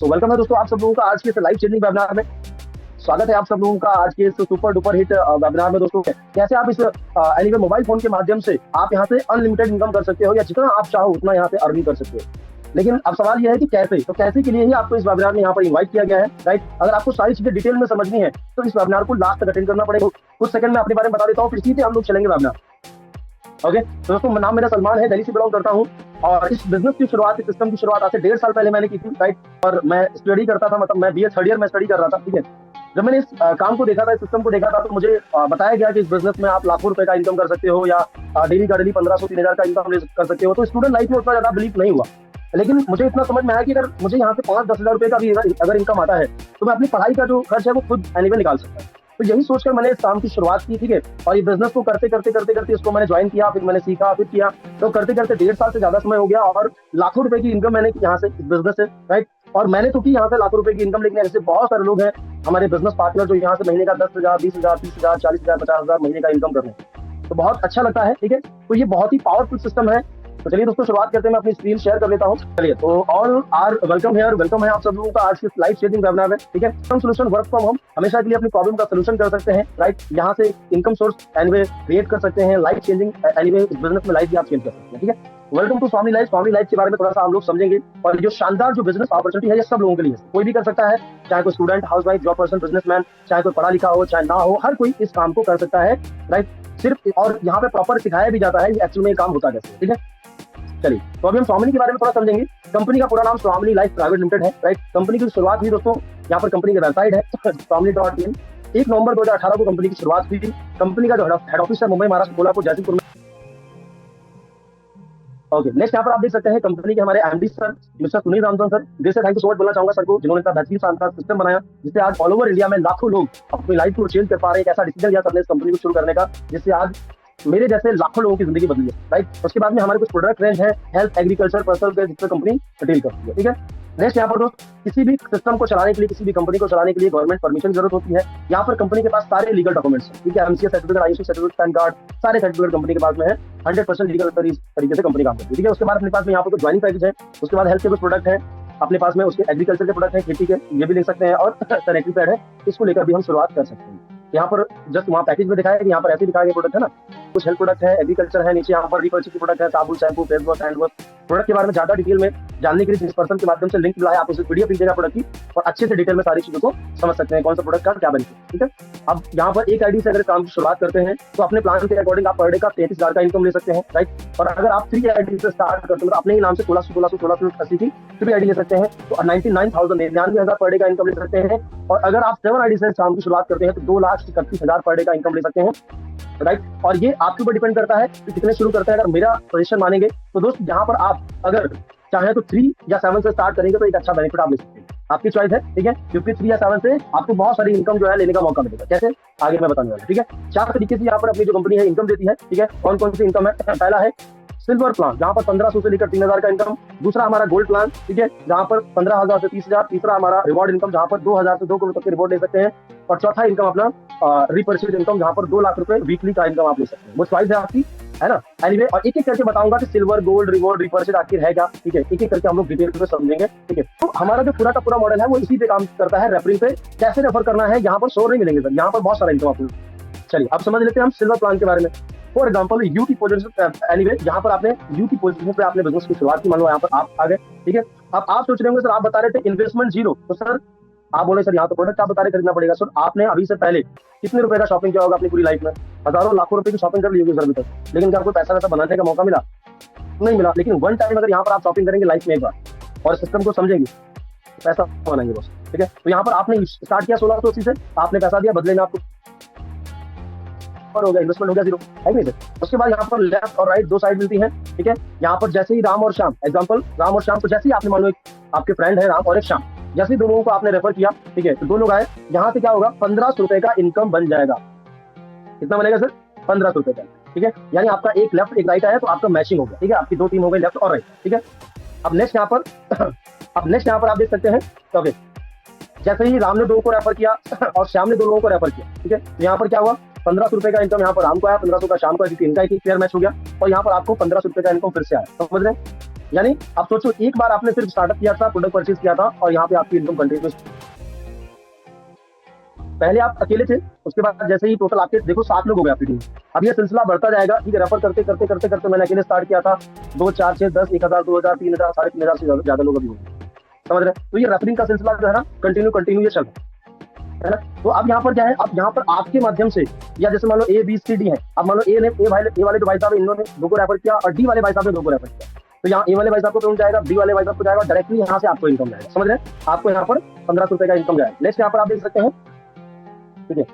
Welcome है दोस्तों आप सब लोगों का आज के इस लाइव चैनलिंग वेबिनार में। स्वागत है आप सब लोगों का आज के इस सुपर डुपर हिट वेबिनार में। दोस्तों कैसे आप इस एनीवे मोबाइल फोन के माध्यम से आप यहाँ से अनलिमिटेड इनकम कर सकते हो या जितना आप चाहो उतना यहाँ से अर्निंग कर सकते हो। लेकिन अब सवाल यह है कि कैसे, तो कैसे के लिए ही आपको इस वेबिनार में यहाँ पर इनवाइट किया गया है, राइट। अगर आपको सारी चीजें डिटेल में समझनी है तो इस वेबिनार को लास्ट तक अटेंड करना पड़ेगा। कुछ सेकंड में अपने बारे में बता देता हूँ, फिर सीधे हम लोग चलेंगे वेबिनार। ओके तो दोस्तों नाम मेरा सलमान है, दिल्ली से बिलोंग करता हूँ और इस बिजनेस की शुरुआत, इस सिस्टम की शुरुआत आज से 1.5 साल पहले मैंने की थी, राइट। और मैं स्टडी करता था, मतलब मैं बीए थर्ड ईयर में स्टडी कर रहा था, ठीक है। जब मैंने इस काम को देखा था, इस सिस्टम को देखा था, तो मुझे बताया गया कि इस बिजनेस में आप लाखों रुपए का इनकम कर सकते हो या डेली का डेली 1500-3000 का इनकम कर सकते हो। तो स्टूडेंट लाइफ में उतना ज्यादा बिलीव नहीं हुआ, लेकिन मुझे इतना समझ में आया कि अगर मुझे यहाँ से 5-10 हजार रुपए का भी अगर इनकम आता है तो मैं अपनी पढ़ाई का जो खर्च है वो खुद एनीवे निकाल सकता हूँ। तो यही सोचकर मैंने इस काम की शुरुआत की, ठीक है। और ये बिजनेस को करते करते करते करते इसको मैंने ज्वाइन किया, फिर मैंने सीखा, फिर किया। तो करते करते 1.5 साल से ज्यादा समय हो गया और लाखों रुपए की इनकम मैंने की यहाँ से, इस बिजनेस से, राइट। और मैंने तो की यहाँ से लाखों रुपए की इनकम, लेकिन ऐसे बहुत सारे लोग हैं हमारे बिजनेस पार्टनर जो यहाँ से महीने का 10,000, 20,000, 30,000, 40,000, 50,000 महीने का इनकम कर रहे हैं। तो बहुत अच्छा लगता है, ठीक है। तो ये बहुत ही पावरफुल सिस्टम है। तो चलिए दोस्तों शुरुआत करते हैं, मैं अपनी स्क्रीन शेयर कर लेता हूँ। चलिए, तो all are welcome here, welcome है आप सब लोगों का आज के लाइव शेयरिंग वेबिनार में, ठीक है। Income solution work from home, हमेशा के लिए अपनी प्रॉब्लम का सोल्यूशन कर सकते हैं, राइट। यहाँ से इनकम सोर्स एनीवे क्रिएट कर सकते हैं, लाइफ चेंजिंग एनीवे इस बिजनेस में लाइफ भी आप चेंज कर सकते हैं, ठीक है। Welcome to Swami life. Swami life के बारे में थोड़ा सा हम लोग समझेंगे और जो शानदार जो बिजनेस अपॉर्चुनिटी है ये सब लोगों के लिए है, कोई भी कर सकता है, चाहे कोई student, housewife, job person, businessman, चाहे कोई पढ़ा लिखा हो चाहे ना हो, हर कोई इस काम को कर सकता है, राइट। सिर्फ और यहाँ पे प्रॉपर सिखाया भी जाता है एक्चुअल में काम होता कैसे, ठीक है। चलिए, तो अभी हम स्वामिनी के बारे में थोड़ा समझेंगे। कंपनी का पूरा नाम स्वामिनी लाइफ प्राइवेट लिमिटेड है, राइट। कंपनी की शुरुआत हुई दोस्तों, यहाँ पर कंपनी की वेबसाइट है swamini.in। 1 नवंबर 2018 को कंपनी की शुरुआत हुई थी। कंपनी का जो हेड ऑफिस है मुंबई महाराष्ट्र कोल्हापुर जयसिंहपुर में। ओके, नेक्स्ट यहाँ पर आप देख सकते हैं कंपनी के हमारे MD sir mister Sunil Ramchandra sir. जिससे थैंक यू सो मच बोलना चाहूंगा सर को, जिन्होंने इतना बेहतरीन शानदार सिस्टम बनाया जिससे आज ऑल ओवर इंडिया में लाखों लोग अपनी लाइफ को चेंज कर पा रहे हैं। एक ऐसा डिसीजन लिया सबने इस कंपनी को शुरू करने का जिससे आज मेरे जैसे लाखों लोगों की जिंदगी बदली है, राइट। उसके बाद में हमारे कुछ प्रोडक्ट रेंज है, हेल्थ, एग्रीकल्चर, पर्सनल केयर, जिसपे कंपनी डील करती है, ठीक है। नेक्स्ट यहाँ पर दोस्त, किसी भी सिस्टम को चलाने के लिए, किसी भी कंपनी को चलाने के लिए गवर्नमेंट परमिशन जरूरत होती है। यहाँ पर कंपनी के पास सारे लीगल डॉक्यूमेंट्स हैं, ठीक है। MCA certificate, ISO certificate, pan card, सारे सर्टिफिकेट कंपनी के पास में है। 100% लीगल तरीके से कंपनी काम करती है, ठीक है। उसके बाद अपने पास में यहाँ पर कुछ ज्वाइनिंग पैकेज है, उसके बाद हेल्थ के कुछ प्रोडक्ट है अपने पास में, उसके एग्रीकल्चर के प्रोडक्ट है, खेती के, ये भी ले सकते हैं, और सैनिटरी पैड है, इसको लेकर भी हम शुरुआत कर सकते हैं। यहाँ पर जस्ट वहाँ पैकेज में दिखाया है, यहाँ पर ऐसे दिखाया गया प्रोडक्ट है ना, कुछ हेल्थ प्रोडक्ट है, एग्रीकल्चर है, नीचे यहाँ पर रिपर्चेज की प्रोडक्ट है, साबुन, shampoo, face wash, hand wash. Product के बारे में ज्यादा डिटेल में जानने के लिए जिस पर्सन के माध्यम से लिंक मिला है, आप उसे पीडीएफ लीजिएगा प्रोडक्ट की और अच्छे से डिटेल में सारी चीजों को समझ सकते हैं, कौन सा प्रोडक्ट का क्या बेनिफिट, ठीक है। अब यहाँ पर एक आईडी से अगर काम की शुरुआत करते हैं तो अपने प्लान के अकॉर्डिंग आप पर डे का 33,000 का इनकम ले सकते हैं, राइट। और अगर आप 3 आईडी से स्टार्ट करते हैं तो अपने ही नाम से 1680 की 3 आईडी ले सकते हैं तो 99,000 पर डे का इनकम ले सकते हैं। और अगर आप 7 आईडी से काम की शुरुआत करते हैं तो 2,31,000 पर डे का इनकम ले सकते हैं, राइट। और ये आपके ऊपर डिपेंड करता है कि कितने शुरू करते हैं। अगर मेरा सजेशन मानेंगे तो दोस्त यहाँ पर आप अगर चाहे तो 3 या 7 से स्टार्ट करेंगे तो एक अच्छा बेनिफिट आप ले सकते हैं, आपकी चॉइस है, ठीक है। क्योंकि 3 या 7 से आपको बहुत सारी इनकम जो है लेने का मौका मिलेगा। कैसे, आगे मैं बताने वाला हूं, ठीक है। 4 तरीके से यहाँ पर अपनी जो कंपनी है इनकम देती है, ठीक है। कौन कौन सी इनकम है? पहला है सिल्वर प्लान, जहाँ पर 1500 से लेकर 3,000 का इनकम। दूसरा हमारा गोल्ड प्लान, ठीक है, जहाँ पर 15,000 से 30,000। तीसरा हमारा रिवॉर्ड इनकम, जहाँ पर 2,000 से 2 करोड़ तक के रिवॉर्ड ले सकते हैं। और चौथा इनकम अपना रिपर्चेज इनकम, जहाँ पर 2 लाख रुपए वीकली का इनकम आप ले सकते हैं। वो चॉइस है आपकी, है ना। एनीवे, और एक एक करके बताऊंगा कि सिल्वर, गोल्ड, रिवॉर्ड, रिपर्चेज आखिर है क्या, ठीक है। एक एक करके हम लोग डिटेल में समझेंगे, ठीक है। तो हमारा जो पूरा का पूरा मॉडल है वो इसी पे काम करता है, रेफरिंग पे। कैसे रेफर करना है यहाँ पर शोर नहीं मिलेंगे सर, यहाँ पर बहुत सारा इनकम आपको। चलिए अब समझ लेते हैं हम सिल्वर प्लान के बारे में। फॉर एग्जाम्पल यू की पोजीशन, एनीवे यहाँ पर आपने यू की पोजीशन पे आपने बिजनेस की शुरुआत की, मान लो यहाँ पर आप आ गए, ठीक है। अब आप सोच रहे होंगे सर आप बता रहे थे इन्वेस्टमेंट 0, तो सर आप बोले सर यहाँ तो प्रोडक्ट आप बता रहे खरीदना पड़ेगा। सर आपने अभी से पहले कितने रुपए का शॉपिंग किया होगा अपनी पूरी लाइफ में? हजारों लाखों रुपए की शॉपिंग कर ली होगी सर अभी तक, लेकिन क्या आपको पैसा वैसा बनाने का मौका मिला? नहीं मिला। लेकिन वन टाइम अगर यहाँ पर आप शॉपिंग करेंगे लाइफ में एक बार और सिस्टम को समझेंगे, पैसा बनाएंगे बॉस, ठीक है। तो यहाँ पर आपने स्टार्ट किया 1680 से, आपने पैसा दिया, बदले में आपको हो गया, इन्वेस्टमेंट हो गया 0, है नहीं सर। उसके बाद यहाँ पर लेफ्ट और राइट 2 साइड मिलती है, ठीक है। यहाँ पर जैसे ही राम और श्याम, एग्जाम्पल राम और श्याम, तो जैसे ही आपने मान लो एक आपके फ्रेंड है राम और एक श्याम, जैसे ही दोनों को आपने रेफर किया, ठीक है, तो 2 लोग आए, यहाँ से क्या होगा 1500 रुपए का इनकम बन जाएगा। कितना बनेगा सर? 1500 रुपए का, ठीक है। यानी आपका एक लेफ्ट एक राइट आया तो आपका मैचिंग हो गया, ठीक है। आपकी 2 टीम हो गई, लेफ्ट और राइट, ठीक है। अब नेक्स्ट यहाँ पर आप देख सकते हैं, ओके, जैसे ही राम ने 2 को रेफर किया और श्याम ने 2 लोगों को रेफर किया, ठीक है। यहाँ पर क्या हुआ, 1500 रुपए का इनकम यहाँ पर राम को आया, 1500 का शाम को आया, क्योंकि इनका एक पेयर मैच हो गया। और यहाँ पर आपको 1500 रुपए का इनकम फिर से आया, समझ रहे हैं। यानी आप सोचो, एक बार आपने सिर्फ स्टार्टअप किया था, प्रोडक्ट परचेज किया था और यहाँ पे आपकी इनकम कंटिन्यूस। पहले आप अकेले थे, उसके बाद जैसे ही टोटल आपके देखो 7 लोग हो गए आपकी टीम। अब ये सिलसिला बढ़ता जाएगा, ठीक है, रेफर करते करते करते करते मैंने अकेले स्टार्ट किया था, 2 4 6 10 1000 2000 3000 3500 से ज्यादा लोग अभी होंगे, समझ रहे हैं? तो ये रेफरिंग का सिलसिला जो है ना, कंटिन्यू कंटिन्यू ये चल रहा है ना। तो अब यहाँ पर क्या है, अब यहाँ पर आपके माध्यम से, या जैसे मान लो ए बी सी डी है, अब मान लो ए वाले जो भाई साहब इन्होंने 2 को रेफर किया और डी वाले भाई साहब ने 2 को रेफर किया, तो यहाँ ए वाले भाई साहब को पेमेंट जाएगा, बी वाले भाई साहब को जाएगा, डायरेक्टली यहाँ से आपको इनकम जाएगा, समझ रहे हैं? आपको यहाँ पर 1500 रुपए का इनकम जाएगा। नेक्स्ट यहाँ पर आप देख सकते हैं, ठीक है,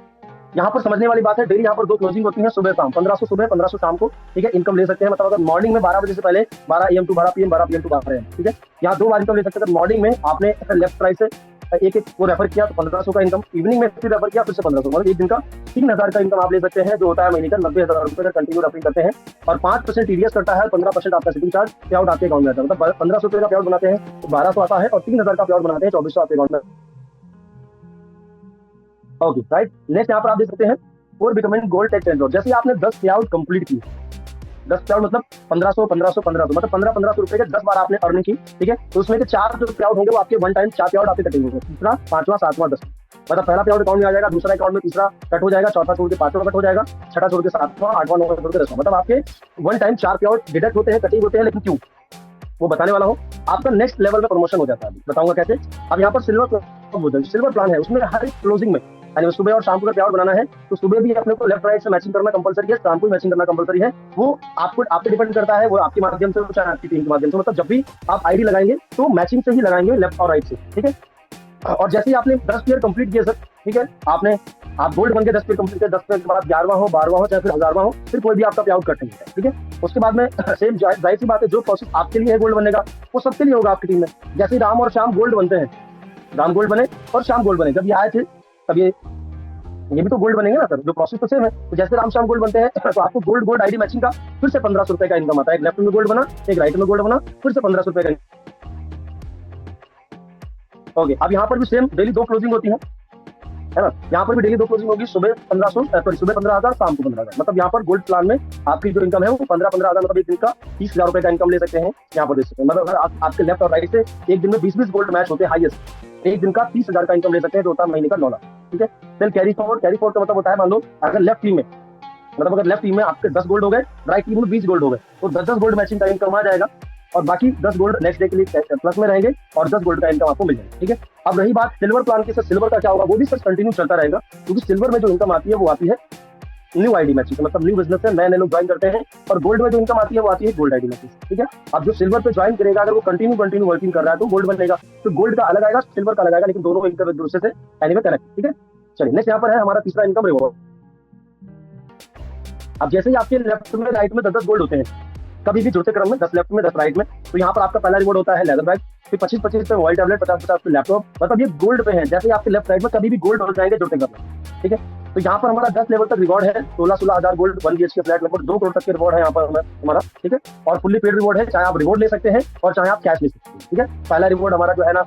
यहाँ पर समझने वाली बात है, डेली यहाँ पर 2 क्लोजिंग होती है, सुबह शाम, 1500 सुबह 1500 शाम को, ठीक है, इनकम ले सकते हैं। मतलब अगर मॉर्निंग में 12 बजे से पहले 12 AM to 12 PM 12 PM to 12 AM, ठीक है, यहाँ 2 बार इनकम ले सकते हैं। मॉर्निंग में आपने लेफ्ट प्राइस से एक को रेफर किया तो 1500 का इनकम, इवनिंग में फिर रेफर किया फिर से 1500, मतलब एक दिन का 3000 का इनकम आप ले सकते हैं, जो होता है महीने का 90,000 रुपए का कंटिन्यू रेफरिंग करते हैं। और 5% TDS करता है, 15% आपका शिपिंग चार्ज पे आउट आपके अकाउंट में आता है। मतलब 1500 रुपए का पे आउट बनाते हैं तो 1200 आता है, और 3000 का पे आउट बनाते हैं 2400 आपके अकाउंट में। Okay right. नेक्स्ट यहाँ पर आप देख सकते हैं, for becoming gold take tender, जैसे आपने 10 पे आउट कंप्लीट की, 10 पे आउट मतलब 1500 1500 1500, मतलब 1500 रुपए के 10 बार आपने अर्निंग की, ठीक है, तो उसमें के 4 जो पे आउट होंगे वो आपके वन टाइम 4 पे आउट आपके कटेंगे, तीसरा 5वां 7वां 10, मतलब पहला पे आउट अकाउंट में आ जाएगा, दूसरा अकाउंट में तीसरा कट हो जाएगा, चौथा छोड़ के 5वां कट हो जाएगा, छठा छोड़ के 7वां, 8वां 9वां छोड़ के 10वां, मतलब आपके वन टाइम 4 पे आउट डिडक्ट होते हैं, कटिंग होते हैं, लेकिन क्यों वो बताने वाला हूँ। आपका नेक्स्ट लेवल में प्रमोशन हो जाता है, बताऊंगा कैसे। अब यहाँ पर सिल्वर प्लान है, उसमें हर एक क्लोजिंग में यानी सुबह और शाम को पे आउट बनाना है, तो सुबह भी अपने को लेफ्ट राइट से मैचिंग करना कंपलसरी है, शाम को मैचिंग करना कंपलसरी है। वो आपको आप पे डिपेंड करता है, वो आपके माध्यम से, चाहे आपकी टीम के माध्यम से, मतलब जब भी आप आईडी लगाएंगे तो मैचिंग से ही लगाएंगे, लेफ्ट और राइट से, ठीक है। और जैसे ही आपने 10 पेयर कंप्लीट किए सर, ठीक है, आप गोल्ड बन के 10 पेयर कंप्लीट किए, 10 पेयर के बाद 11वां हो 12वां हो चाहे फिर 1000वां हो, फिर कोई भी आपका पे आउट कट नहीं है, ठीक है। उसके बाद में सेम जाहिर सी बात है, जो प्रोसेस आपके लिए है गोल्ड बनने का वो सबके लिए होगा आपकी टीम में। जैसे राम और श्याम गोल्ड बनते हैं, राम गोल्ड बने और श्याम गोल्ड बने, जब ये आए थे तब ये भी तो गोल्ड बनेंगे ना सर, जो प्रोसेस तो सेम है। तो जैसे राम श्याम गोल्ड बनते हैं तो आपको गोल्ड गोल्ड आईडी मैचिंग का फिर से 1500 रुपए का इनकम आता है। एक लेफ्ट में गोल्ड बना, एक राइट में गोल्ड बना, फिर से 1500 रुपए का। ओके, अब यहाँ पर भी सेम डेली 2 क्लोजिंग होती है ना, यहाँ पर भी डेली 2 क्लोजिंग होगी, सुबह 1500 सुबह 15,000, शाम को 15,000। मतलब यहाँ पर गोल्ड प्लान में आपकी जो इनकम है वो 15,000, मतलब एक दिन का 30,000 रुपए का इनकम ले सकते हैं, यहाँ पर दे सकते हैं। मतलब अगर आपके लेफ्ट और राइट से एक दिन में 20-20 गोल्ड मैच होते हैं हाईएस्ट, एक दिन का 30,000 का इनकम ले सकते हैं, जो होता है महीने का 9 लाख, ठीक है। देन कैरी फॉरवर्ड का मतलब होता है, मान लो अगर लेफ्ट टीम में, मतलब अगर लेफ्ट टीम में आपके 10 गोल्ड हो गए, राइट टीम में 20 गोल्ड हो गए, तो 10-10 गोल्ड मैचिंग का इनकम आ जाएगा, और बाकी 10 गोल्ड नेक्स्ट डे के लिए प्लस में रहेंगे, और 10 गोल्ड का इनकम आपको मिल जाएगा, ठीक है। अब रही बात सिल्वर प्लान की, सर सिल्वर का क्या होगा, वो भी सर कंटिन्यू चलता रहेगा, क्योंकि सिल्वर में जो इनकम आती है वो आती है न्यू आईडी मैचिंग, मतलब न्यू बिजनेस है, नए लोग ज्वाइन करते हैं, और गोल्ड में जो इनकम आती है वो आती है गोल्ड आईडी मैचिंग, ठीक है। अब जो सिल्वर पे ज्वाइन करेगा, अगर वो कंटिन्यू वर्किंग कर रहा है तो गोल्ड बनेगा, तो गोल्ड का अलग आएगा, सिल्वर का अलग आएगा, लेकिन दोनों इनकम एक दूसरे से एनीवे कनेक्ट, ठीक है। चलिए नेक्स्ट यहाँ पर है हमारा तीसरा इनकम रिवॉर्ड। अब जैसे ही आपके लेफ्ट में राइट में 10-10 गोल्ड होते हैं, कभी भी जुड़ते क्रम में 10 लेफ्ट में 10 राइट में, तो यहाँ पर आपका पहला रिवॉर्ड होता है लेदर बैग, फिर 25-25 पे मोबाइल टैबलेट, 50-50 पे लैपटॉप, मतलब ये गोल्ड पे है। जैसे आपके लेफ्ट राइट में कभी भी गोल्ड हो जाएंगे जुड़ते क्रम में, ठीक है। तो यहाँ पर हमारा 10 लेवल तक रिवॉर्ड है, 16,000 गोल्ड, 1 BHK फ्लैट, लगभग 2 करोड़ तक के रिवॉर्ड है यहाँ पर हमारा, ठीक है। और फुल्ली पेड रिवॉर्ड है, चाहे आप रिवॉर्ड ले सकते हैं और चाहे आप कैश ले सकते हैं, ठीक है। पहला रिवॉर्ड हमारा जो है ना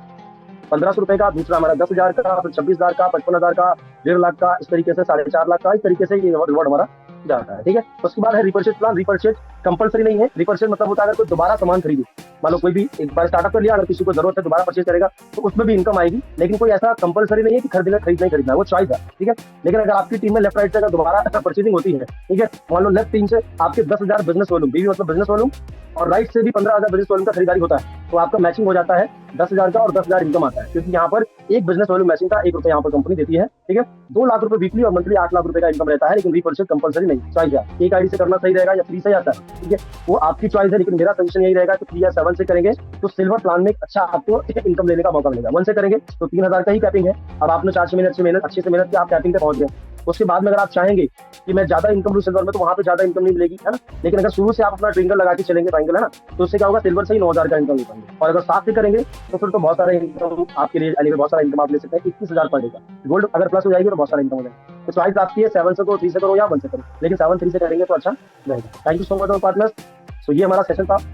1500 रुपए का, दूसरा हमारा 10,000 का, फिर 26,000 का, 55,000 का, 1.5 लाख का, इस तरीके से 4.5 लाख का, इस तरीके से ये रिवॉर्ड हमारा जाता है, ठीक है। उसके बाद है रिपर्चेज प्लान। रिपर्चेज कंपलसरी नहीं है, रिपर्चेज मतलब होता है अगर कोई दोबारा सामान खरीदे, मान लो कोई भी एक बार स्टार्टअप कर लिया, अगर किसी को जरूरत है दोबारा परचेज करेगा तो उसमें भी इनकम आएगी, लेकिन कोई ऐसा कंपलसरी नहीं है कि खरीदना, वो चॉइस है, ठीक है। लेकिन अगर आपकी टीम में लेफ्ट राइट से अगर दोबारा परचेजिंग होती है, ठीक है, मान लो लेफ्ट टीम से आपके 10,000 बिजनेस वॉल्यूम, बीवी मतलब बिजनेस वॉल्यूम, और राइट से भी 15,000 बिजनेस वॉल्यूम का खरीदारी होता है, तो आपका मैचिंग हो जाता है 10,000 का, और 10,000 इनकम आता है, क्योंकि यहाँ पर एक बिजनेस वॉल्यूम मैचिंग का 1 रुपए यहाँ पर कंपनी देती है, ठीक है। 2 लाख रुपए वीकली और मंथली 8 लाख रुपए का इनकम रहता है, लेकिन रिपर्चेज कंपलसरी नहीं, चॉइस है, एक आईडी से करना सही रहेगा या 3 से आता है, ठीक है, वो आपकी चॉइस है। लेकिन मेरा सजेशन यही रहेगा कि 3 या 7 से करेंगे तो सिल्वर प्लान में अच्छा आपको इनकम लेने का मौका मिलेगा। 1 से करेंगे तो 3,000 का ही कैपिंग है, अब आपने 4 से मेहनत अच्छे से मेहनत की, आप कैपिंग पे पहुंच गए। उसके बाद में अगर आप चाहेंगे कि मैं ज्यादा इनकम लूं सिल्वर में, तो वहां पे ज्यादा इनकम नहीं मिलेगी, है ना। लेकिन अगर शुरू से आप अपना ट्रिंगल लगा के चलेंगे, ट्रायंगल है ना, तो उससे क्या होगा, सिल्वर से ही 9,000 का इनकम ले पाएंगे। और अगर 7 से करेंगे तो फिर तो बहुत सारा इनकम आपके लिए, यानी बहुत सारा इनकम आप ले सकते हैं, 21,000 पर डे का। गोल्ड अगर प्लस हो जाएगी तो बहुत सारा इनकम हो जाएगा। तो चॉइस आपकी है, 7 से करो, 3 से करो या 1 से करो, लेकिन 7 3 से करेंगे तो अच्छा रहेगा। Thank you so much partners. तो ये हमारा सेशन था।